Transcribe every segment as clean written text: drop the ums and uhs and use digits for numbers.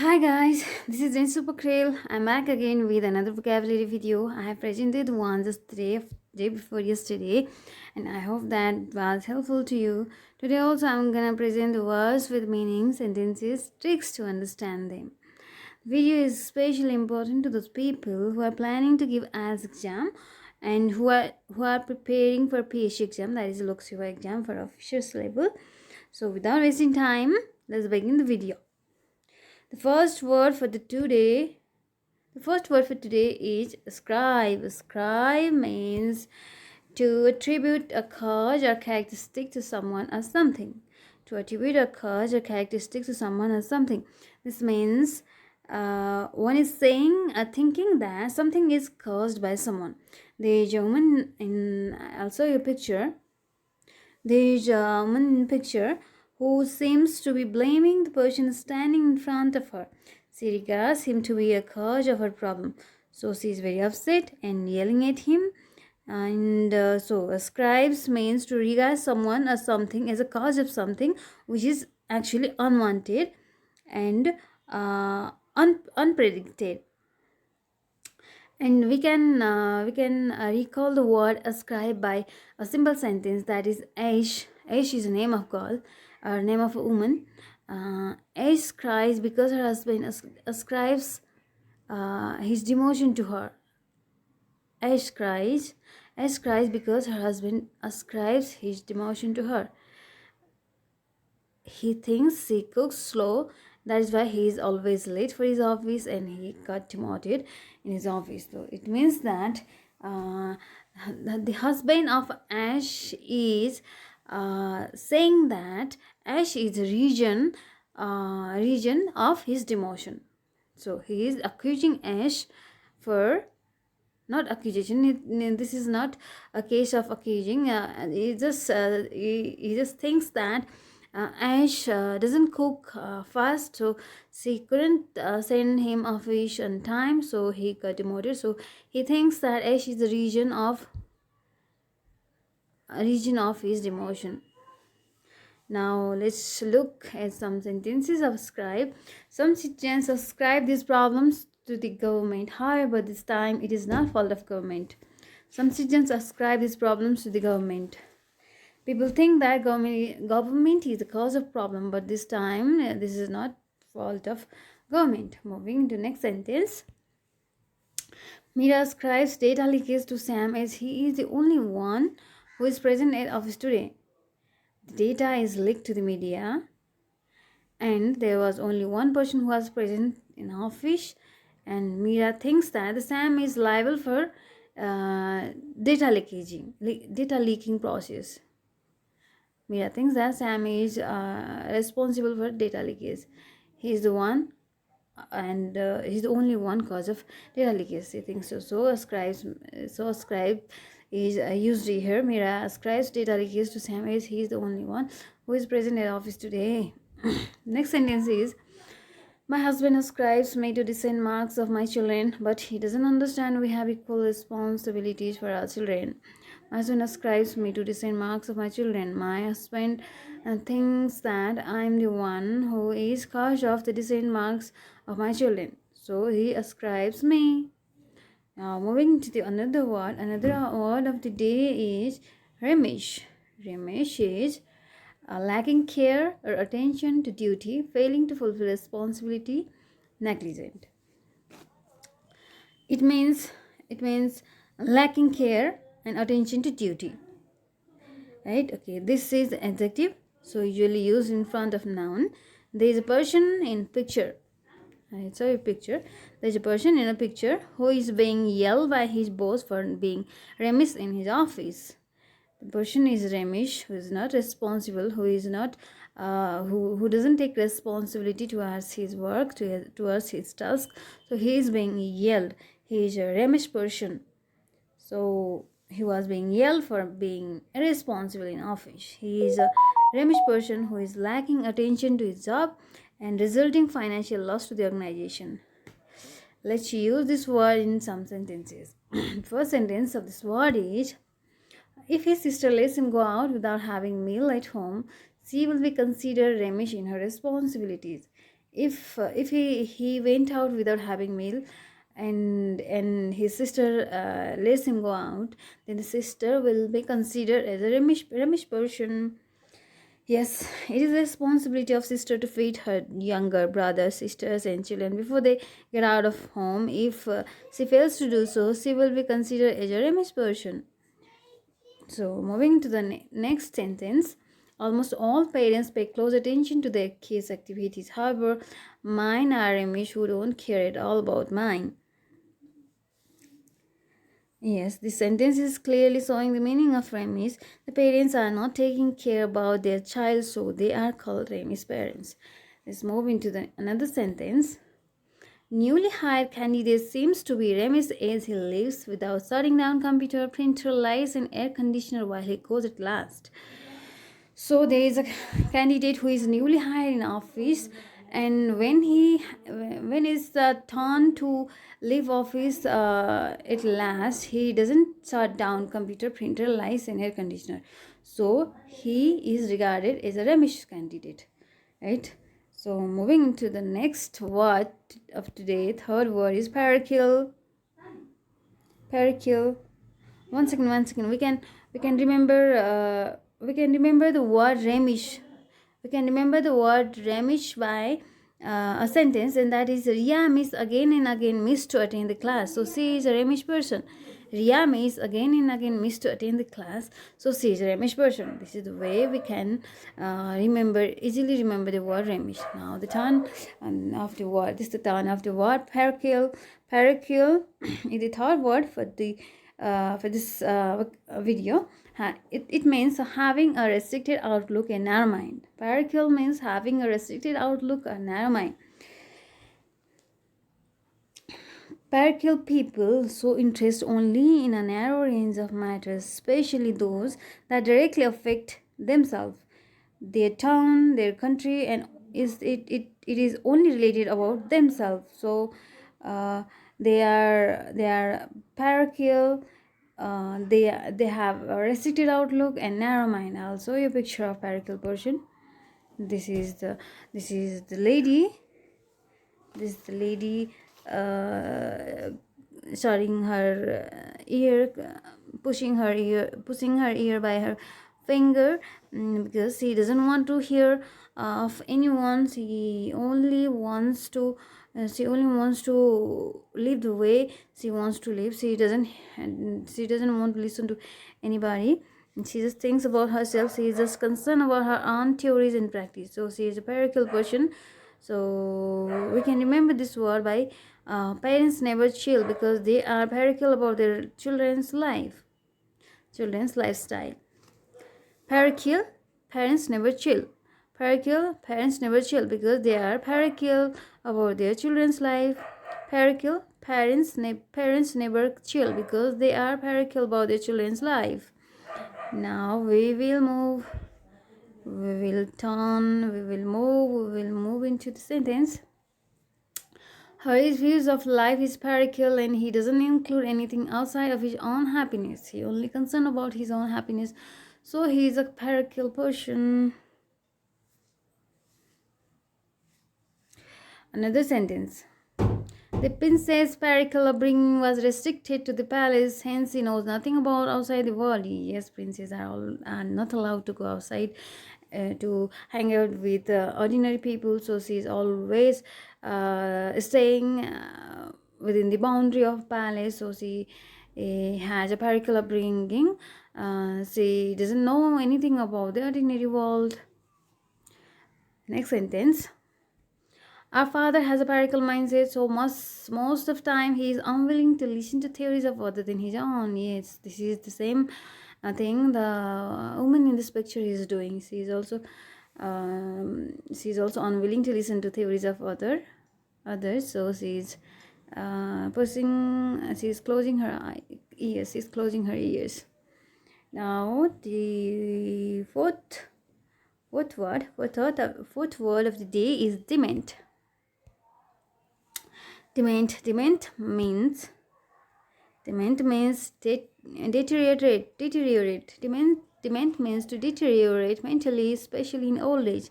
Hi guys, this is Jenshu. I'm back again with another vocabulary video. I have presented one just day before yesterday, and I hope that was helpful to you. Today also I'm gonna present the words with meanings, sentences, tricks to understand them. The video is especially important to those people who are planning to give IELTS exam and who are preparing for PhD exam, that is Lok Sewa exam for officials level. So without wasting time, let's begin the video. The first word for today is ascribe. Ascribe means to attribute a cause or characteristic to someone or something. To attribute a cause or characteristic to someone or something. This means one is saying or thinking that something is caused by someone. There is a woman in also your picture. There is a woman in picture who seems to be blaming the person standing in front of her. She regards him to be a cause of her problem. So she is very upset and yelling at him. And so ascribes means to regard someone or something as a cause of something which is actually unwanted and unpredicted. And we can recall the word ascribe by a simple sentence, that is Ash. Ash is a name of girl or name of a woman. Ash cries because her husband ascribes his demotion to her. Ash cries because her husband ascribes his demotion to her. He thinks she cooks slow. That is why he is always late for his office and he got demoted in his office. So it means that the husband of Ash is saying that Ash is a region of his demotion. So he is accusing Ash for not accusation. This is not a case of accusing. He just thinks that Ash doesn't cook fast, so she couldn't send him a fish on time, so he got demoted. So he thinks that Ash is the region of his demotion. Now let's look at some sentences of ascribe. Some citizens ascribe these problems to the government. However, this time it is not fault of government. Some citizens ascribe these problems to the government. People think that government is the cause of problem, but this time this is not fault of government. Moving to next sentence. Mira ascribes data leakage to Sam as he is the only one who is present at office today. The data is leaked to the media and there was only one person who was present in office, and Mira thinks that the Sam is liable for data leaking process. Mira thinks that Sam is responsible for data leakage. He is the one and he's the only one cause of data leakage. He thinks so. So ascribe is used here. Mira ascribes data leakage to Sam as he is the only one who is present at office today. Next sentence is, my husband ascribes me to decent marks of my children, but he doesn't understand we have equal responsibilities for our children. My husband ascribes me to decent marks of my children. My husband thinks that I'm the one who is cause of the decent marks of my children. So he ascribes me. Now moving to the another word of the day is remiss. Remiss is lacking care or attention to duty, failing to fulfill responsibility, negligent. It means lacking care and attention to duty. Right? Okay, this is adjective, so usually used in front of noun. There is a person in picture. I saw a picture. There's a person in a picture who is being yelled by his boss for being remiss in his office. The person is remiss, who is not responsible, who is not who doesn't take responsibility towards his work, towards his task. So he is being yelled. He is a remiss person. So he was being yelled for being irresponsible in office. He is a remiss person who is lacking attention to his job and resulting financial loss to the organization. Let's use this word in some sentences. First sentence of this word is, if his sister lets him go out without having meal at home, she will be considered remiss in her responsibilities. if he went out without having meal, and his sister lets him go out, then the sister will be considered as a remiss person. Yes, it is the responsibility of sister to feed her younger brothers, sisters, and children before they get out of home. If she fails to do so, she will be considered as a remiss person. So, moving to the next sentence, almost all parents pay close attention to their kids' activities. However, mine are remiss who don't care at all about mine. Yes, this sentence is clearly showing the meaning of remiss. The parents are not taking care about their child, so they are called remiss parents. Let's move into another sentence. Newly hired candidate seems to be remiss as he leaves without shutting down computer, printer, lights, and air conditioner while he goes at last. So there is a candidate who is newly hired in office, and when it's the turn to leave office at last, he doesn't shut down computer, printer, lights, and air conditioner. So he is regarded as a remiss candidate, right? So moving to the next word of today, third word is parochial. Parochial. One second. We can remember the word remiss. We can remember the word remiss by a sentence, and that is Ria miss again and again missed to attend the class. So she is a remiss person. Ria miss again and again missed to attend the class. So she is a remiss person. This is the way we can easily remember the word remiss. Now the turn of the word. This is the turn of the word parochial. Parochial is the third word for this video. It means having a restricted outlook and narrow mind. Parochial means having a restricted outlook and narrow mind. Parochial people show interest only in a narrow range of matters, especially those that directly affect themselves, their town, their country, and it is only related about themselves. So they are parochial. They have a restricted outlook and narrow mind. I'll show you a picture of parochial person. This is the lady. This is the lady shutting her ear, pushing her ear by her finger, because she doesn't want to hear of anyone. She only wants to live the way she wants to live. She doesn't want to listen to anybody. She just thinks about herself. She is just concerned about her own theories and practice. So she is a parochial person. So we can remember this word by parents never chill, because they are parochial about their children's lifestyle. Parochial, parents never chill. Parochial, parents never chill, because they are parochial about their children's life. Parochial, parents never chill, because they are parochial about their children's life. Now we will move into the sentence. His views of life is parochial, and he doesn't include anything outside of his own happiness. He only concerned about his own happiness. So he is a parochial person. Another sentence. The prince's parochial upbringing was restricted to the palace, hence he knows nothing about outside the world. Yes, princes are not allowed to go outside to hang out with ordinary people. So she is always staying within the boundary of palace. So she has a parochial upbringing. She doesn't know anything about the ordinary world. Next sentence. Our father has a parochial mindset, so most of the time he is unwilling to listen to theories of other than his own. Yes, this is the same thing the woman in this picture is doing. She is also unwilling to listen to theories of others. So she is closing her ears. She's closing her ears. Now the fourth word of the day is dement. Dement means deteriorate. Dement means to deteriorate mentally, especially in old age.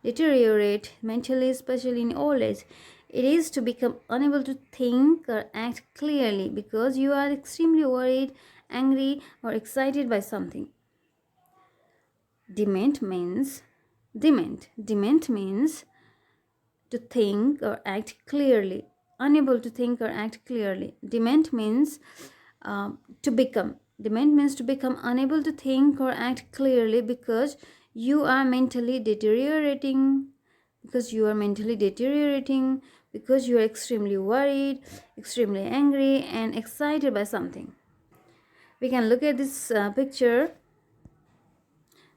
deteriorate mentally, especially in old age. It is to become unable to think or act clearly because you are extremely worried, angry, or excited by something. Dement means to think or act clearly. Unable to think or act clearly. Dement means to become. Dement means to become unable to think or act clearly because you are mentally deteriorating. Because you are mentally deteriorating. Because you are extremely worried, extremely angry, and excited by something. We can look at this picture.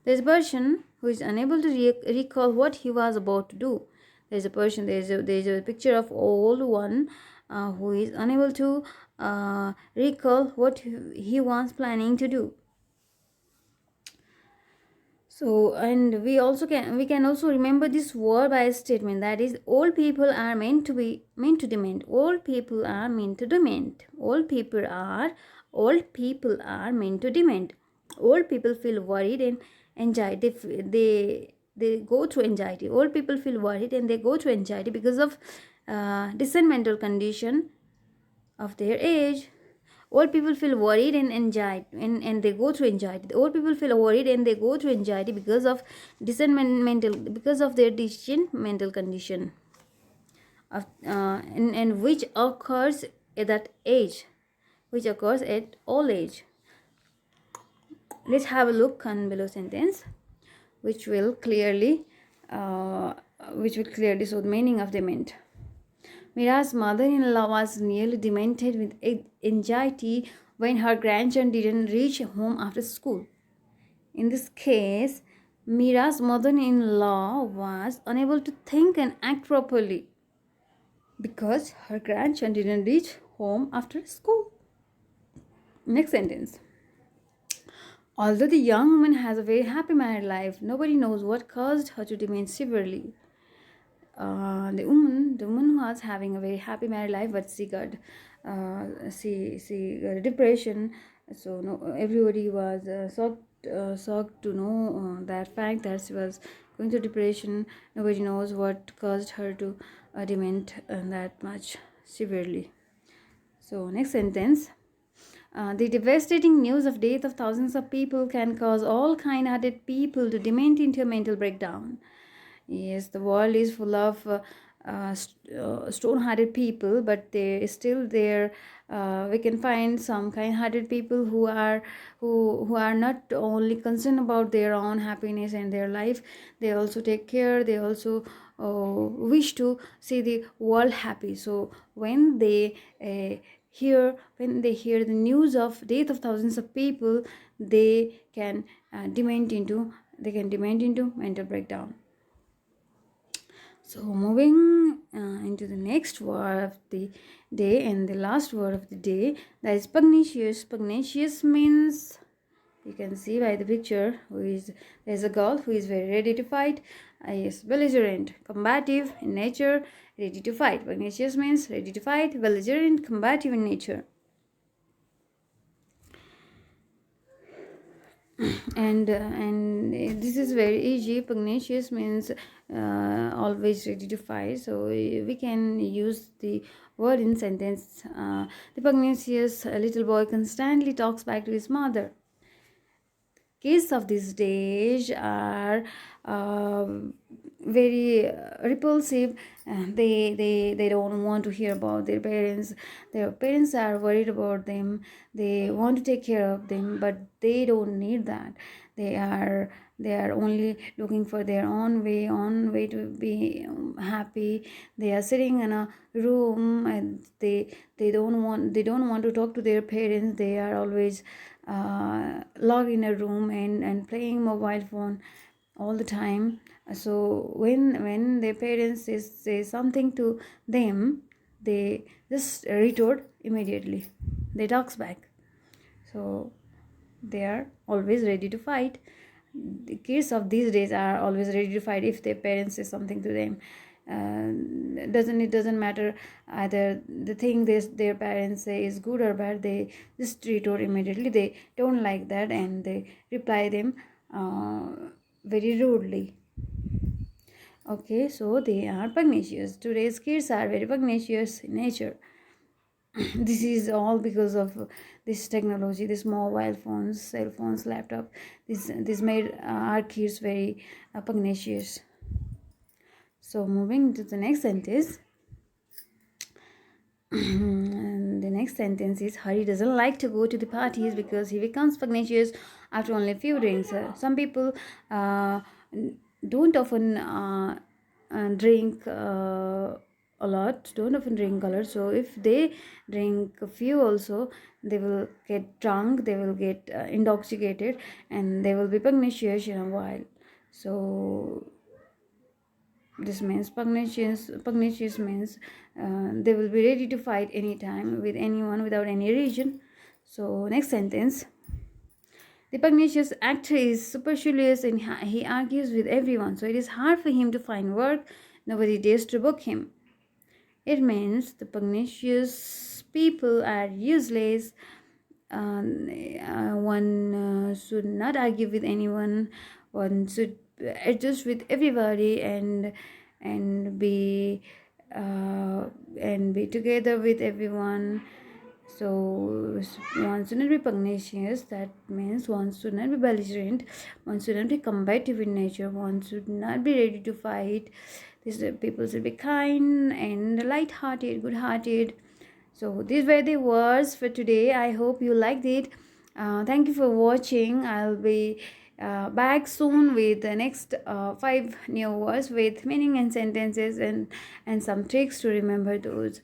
There's a person who is unable to recall what he was about to do. There's a picture of old one who is unable to recall what he was planning to do. So, and we can also remember this word by a statement, that is, all people are meant to dement. All people are meant to dement. All people are meant to dement. All people feel worried and anxiety. They go through anxiety. All people feel worried and they go through anxiety because of decent mental condition of their age. All people feel worried and anxiety, and they go through anxiety. All people feel worried and they go through anxiety because of because of their decent mental condition of and which occurs at that age, which occurs at all age. Let's have a look on below sentence, which will clearly show the meaning of dement. Mira's mother-in-law was nearly demented with anxiety when her grandson didn't reach home after school. In this case, Mira's mother-in-law was unable to think and act properly because her grandson didn't reach home after school. Next sentence. Although the young woman has a very happy married life, nobody knows what caused her to dement severely. The woman was having a very happy married life, but she got depression. So no, everybody was shocked to know that fact, that she was going through depression. Nobody knows what caused her to dement that much severely. So next sentence. The devastating news of death of thousands of people can cause all kind-hearted people to dement into a mental breakdown. Yes, the world is full of stone-hearted people, but they still there. We can find some kind-hearted people who are not only concerned about their own happiness and their life. They also take care. They also wish to see the world happy. So when they hear the news of death of thousands of people, they can dement into mental breakdown. So moving into the next word of the day and the last word of the day, that is pugnacious. Pugnacious means, you can see by the picture, there's a girl who is very ready to fight. Yes, belligerent, combative in nature, ready to fight. Pugnacious means ready to fight, belligerent, combative in nature. And this is very easy. Pugnacious means always ready to fight, so we can use the word in sentence. The pugnacious little boy constantly talks back to his mother. Kids of these days are very repulsive. They don't want to hear about their parents. Their parents are worried about them. They want to take care of them, but they don't need that. They are only looking for their own way to be happy. They are sitting in a room and they don't want to talk to their parents. They are always locked in a room and playing mobile phone all the time. So when their parents say something to them, they just retort immediately. They talks back. So they are always ready to fight. The kids of these days are always ready to fight if their parents say something to them. It doesn't matter either the thing their parents say is good or bad. They just retort immediately. They don't like that and they reply them very rudely. Okay, so they are pugnacious. Today's kids are very pugnacious in nature. This is all because of this technology, this mobile phones, cell phones, laptop. This made our kids very pugnacious. So moving to the next sentence. And the next sentence is Hari doesn't like to go to the parties because he becomes pugnacious after only a few drinks. Some people uh, don't often drink a lot, don't often drink a lot. So if they drink a few also, they will get drunk, they will get intoxicated, and they will be pugnacious in a while. So this means pugnacious means they will be ready to fight anytime with anyone without any reason. So next sentence. The pugnacious actor is supercilious and he argues with everyone, so it is hard for him to find work. Nobody dares to book him. It means the pugnacious people are useless. One should not argue with anyone. One should adjust with everybody and uh, be together with everyone. So one should not be pugnacious. That means one should not be belligerent. One should not be combative in nature. One should not be ready to fight. These people should be kind and light-hearted, good-hearted. So these were the words for today. I hope you liked it. Thank you for watching. I'll be back soon with the next 5 new words with meaning and sentences and some tricks to remember those.